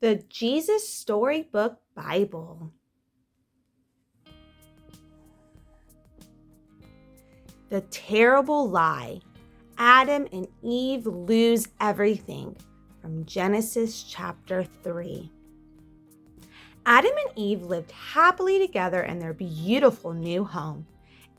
The Jesus Storybook Bible. The terrible lie. Adam and Eve lose everything. From Genesis chapter 3. Adam and Eve lived happily together in their beautiful new home,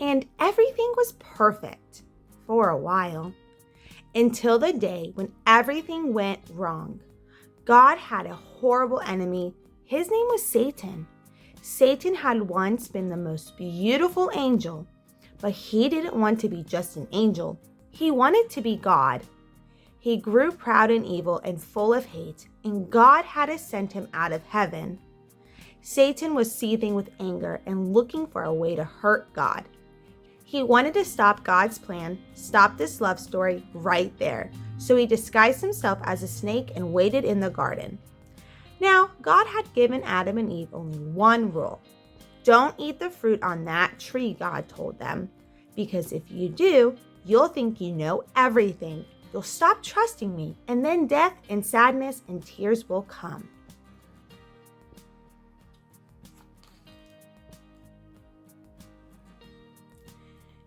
and everything was perfect for a while, until the day when everything went wrong. God had a horrible enemy. His name was Satan. Satan had once been the most beautiful angel, but he didn't want to be just an angel. He wanted to be God. He grew proud and evil and full of hate, and God had to send him out of heaven. Satan was seething with anger and looking for a way to hurt God. He wanted to stop God's plan, stop this love story right there. So he disguised himself as a snake and waited in the garden. Now, God had given Adam and Eve only one rule. Don't eat the fruit on that tree, God told them, because if you do, you'll think you know everything. You'll stop trusting me, and then death and sadness and tears will come.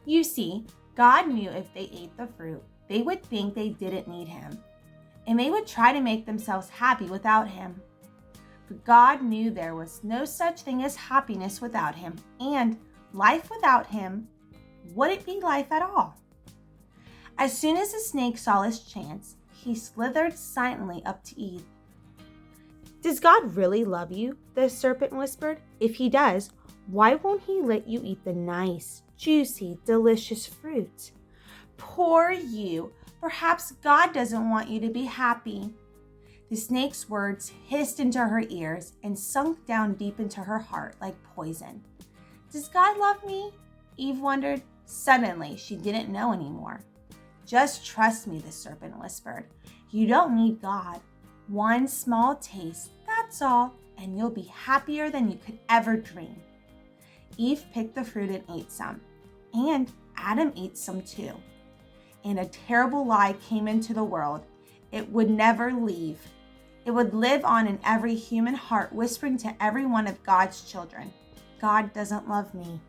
You see, God knew if they ate the fruit, they would think they didn't need him, and they would try to make themselves happy without him. But God knew there was no such thing as happiness without him, and life without him wouldn't be life at all. As soon as the snake saw his chance, he slithered silently up to Eve. Does God really love you? The serpent whispered. If he does, why won't he let you eat the nice, juicy, delicious fruit? Poor you. Perhaps God doesn't want you to be happy. The snake's words hissed into her ears and sunk down deep into her heart like poison. Does God love me? Eve wondered. Suddenly, she didn't know anymore. Just trust me, the serpent whispered. You don't need God. One small taste, that's all, and you'll be happier than you could ever dream. Eve picked the fruit and ate some, and Adam ate some too. And a terrible lie came into the world. It would never leave. It would live on in every human heart, whispering to every one of God's children, God doesn't love me.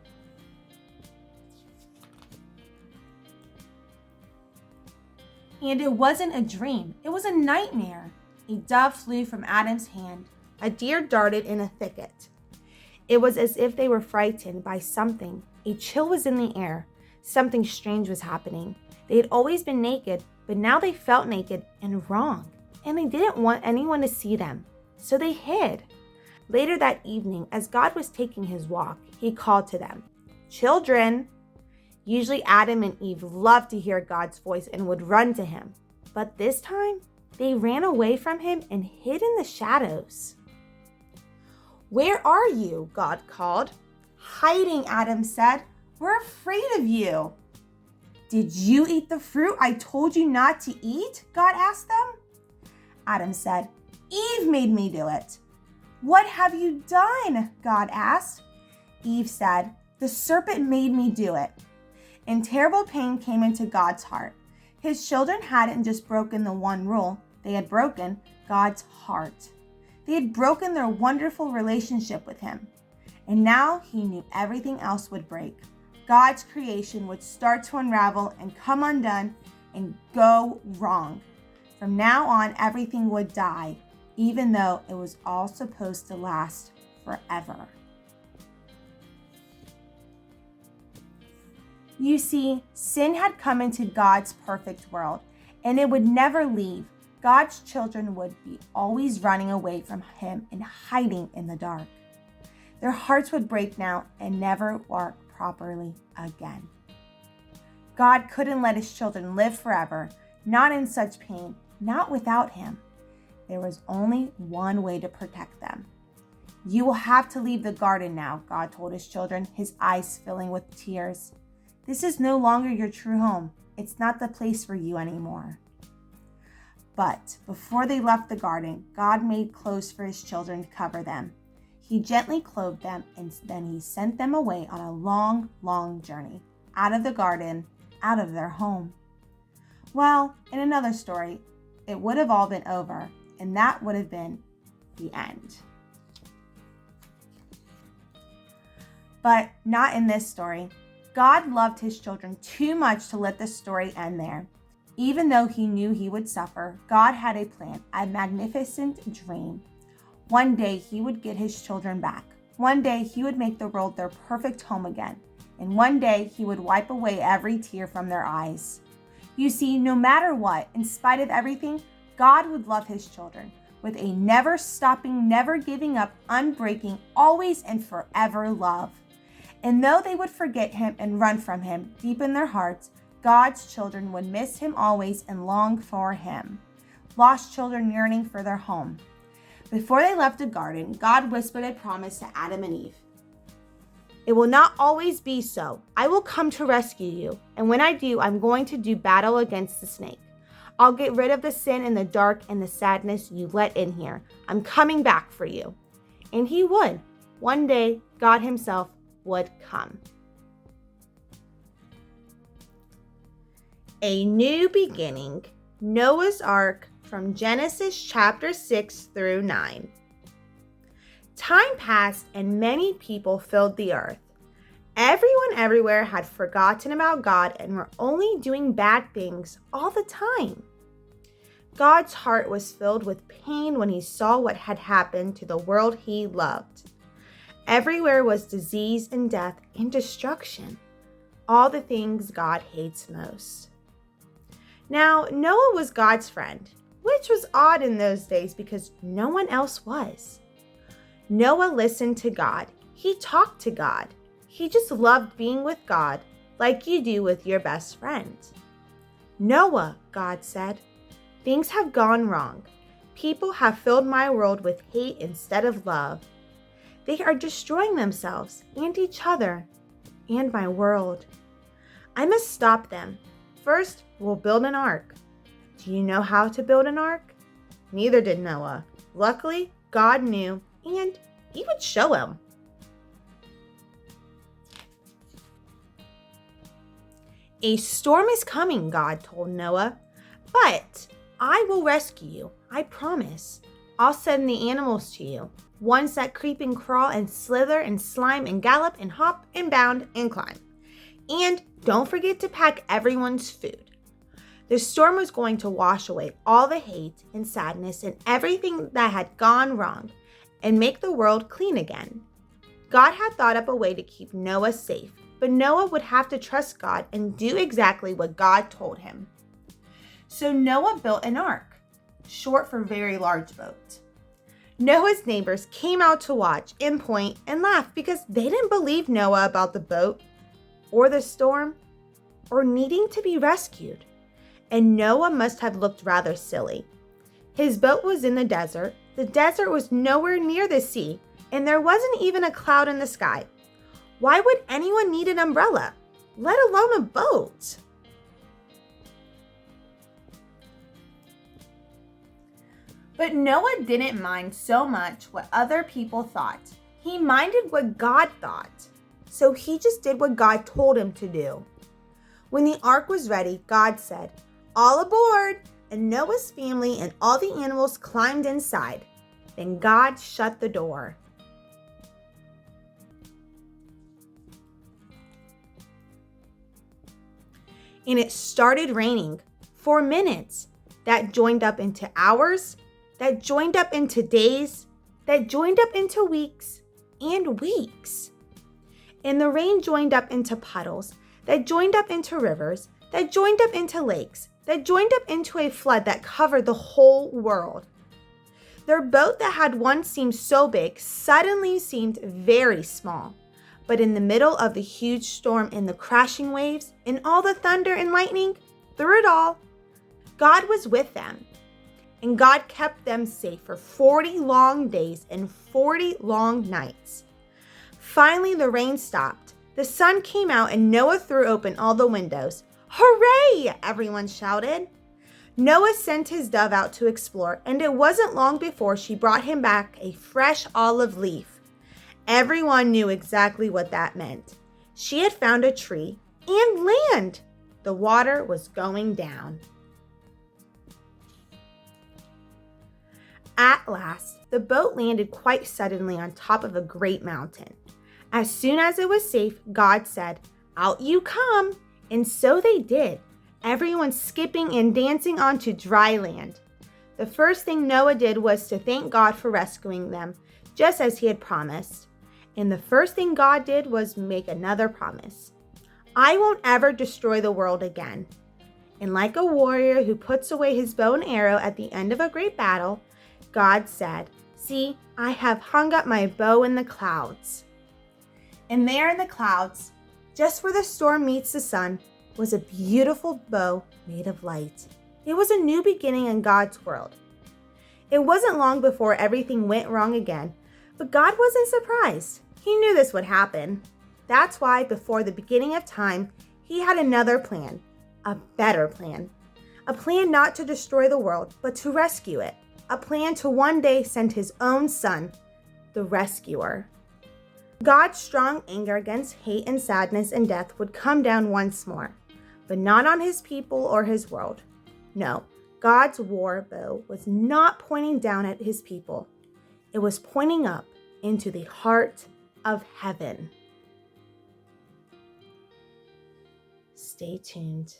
And it wasn't a dream. It was a nightmare. A dove flew from Adam's hand. A deer darted in a thicket. It was as if they were frightened by something. A chill was in the air. Something strange was happening. They had always been naked, but now they felt naked and wrong. And they didn't want anyone to see them, so they hid. Later that evening, as God was taking his walk, he called to them, Children! Usually Adam and Eve loved to hear God's voice and would run to him. But this time, they ran away from him and hid in the shadows. Where are you? God called. Hiding, Adam said. We're afraid of you. Did you eat the fruit I told you not to eat? God asked them. Adam said, Eve made me do it. What have you done? God asked. Eve said, the serpent made me do it. And terrible pain came into God's heart. His children hadn't just broken the one rule, they had broken God's heart. They had broken their wonderful relationship with him. And now he knew everything else would break. God's creation would start to unravel and come undone and go wrong. From now on, everything would die, even though it was all supposed to last forever. You see, sin had come into God's perfect world, and it would never leave. God's children would be always running away from him and hiding in the dark. Their hearts would break now and never work properly again. God couldn't let his children live forever, not in such pain, not without him. There was only one way to protect them. You will have to leave the garden now, God told his children, his eyes filling with tears. This is no longer your true home. It's not the place for you anymore. But before they left the garden, God made clothes for his children to cover them. He gently clothed them, and then he sent them away on a long, long journey, out of the garden, out of their home. Well, in another story, it would have all been over, and that would have been The end. But not in this story. God loved his children too much to let the story end there. Even though he knew he would suffer, God had a plan, a magnificent dream. One day he would get his children back. One day he would make the world their perfect home again. And one day he would wipe away every tear from their eyes. You see, no matter what, in spite of everything, God would love his children with a never stopping, never giving up, unbreaking, always and forever love. And though they would forget him and run from him deep in their hearts, God's children would miss him always and long for him. Lost children yearning for their home. Before they left the garden, God whispered a promise to Adam and Eve. It will not always be so. I will come to rescue you. And when I do, I'm going to do battle against the snake. I'll get rid of the sin and the dark and the sadness you let in here. I'm coming back for you. And he would. One day, God himself would come. A new beginning. Noah's Ark from Genesis chapter 6 through 9. Time passed and many people filled the earth. Everyone everywhere had forgotten about God and were only doing bad things all the time. God's heart was filled with pain when he saw what had happened to the world he loved. Everywhere was disease and death and destruction, all the things God hates most. Now, Noah was God's friend, which was odd in those days because no one else was. Noah listened to God. He talked to God. He just loved being with God, like you do with your best friend. Noah, God said, things have gone wrong. People have filled my world with hate instead of love. They are destroying themselves and each other and my world. I must stop them. First, we'll build an ark. Do you know how to build an ark? Neither did Noah. Luckily, God knew, and he would show him. A storm is coming, God told Noah, but I will rescue you, I promise. I'll send the animals to you, ones that creep and crawl and slither and slime and gallop and hop and bound and climb. And don't forget to pack everyone's food. The storm was going to wash away all the hate and sadness and everything that had gone wrong and make the world clean again. God had thought up a way to keep Noah safe, but Noah would have to trust God and do exactly what God told him. So Noah built an ark, short for very large boat. Noah's neighbors came out to watch and point and laugh because they didn't believe Noah about the boat or the storm or needing to be rescued. And Noah must have looked rather silly. His boat was in the desert. The desert was nowhere near the sea, and there wasn't even a cloud in the sky. Why would anyone need an umbrella, let alone a boat? But Noah didn't mind so much what other people thought. He minded what God thought. So he just did what God told him to do. When the ark was ready, God said, "All aboard!" And Noah's family and all the animals climbed inside. Then God shut the door. And it started raining for minutes. That joined up into hours, that joined up into days, that joined up into weeks and weeks. And the rain joined up into puddles, that joined up into rivers, that joined up into lakes, that joined up into a flood that covered the whole world. Their boat that had once seemed so big suddenly seemed very small. But in the middle of the huge storm and the crashing waves and all the thunder and lightning, through it all, God was with them. And God kept them safe for 40 long days and 40 long nights. Finally, the rain stopped. The sun came out and Noah threw open all the windows. "Hooray!" everyone shouted. Noah sent his dove out to explore, and it wasn't long before she brought him back a fresh olive leaf. Everyone knew exactly what that meant. She had found a tree and land. The water was going down. At last, the boat landed quite suddenly on top of a great mountain. As soon as it was safe, God said, "Out you come!" And so they did, everyone skipping and dancing onto dry land. The first thing Noah did was to thank God for rescuing them, just as he had promised. And the first thing God did was make another promise. "I won't ever destroy the world again." And like a warrior who puts away his bow and arrow at the end of a great battle, God said, "See, I have hung up my bow in the clouds." And there in the clouds, just where the storm meets the sun, was a beautiful bow made of light. It was a new beginning in God's world. It wasn't long before everything went wrong again, but God wasn't surprised. He knew this would happen. That's why before the beginning of time, he had another plan, a better plan. A plan not to destroy the world, but to rescue it. A plan to one day send his own son, the rescuer. God's strong anger against hate and sadness and death would come down once more, but not on his people or his world. No, God's war bow was not pointing down at his people. It was pointing up into the heart of heaven. Stay tuned.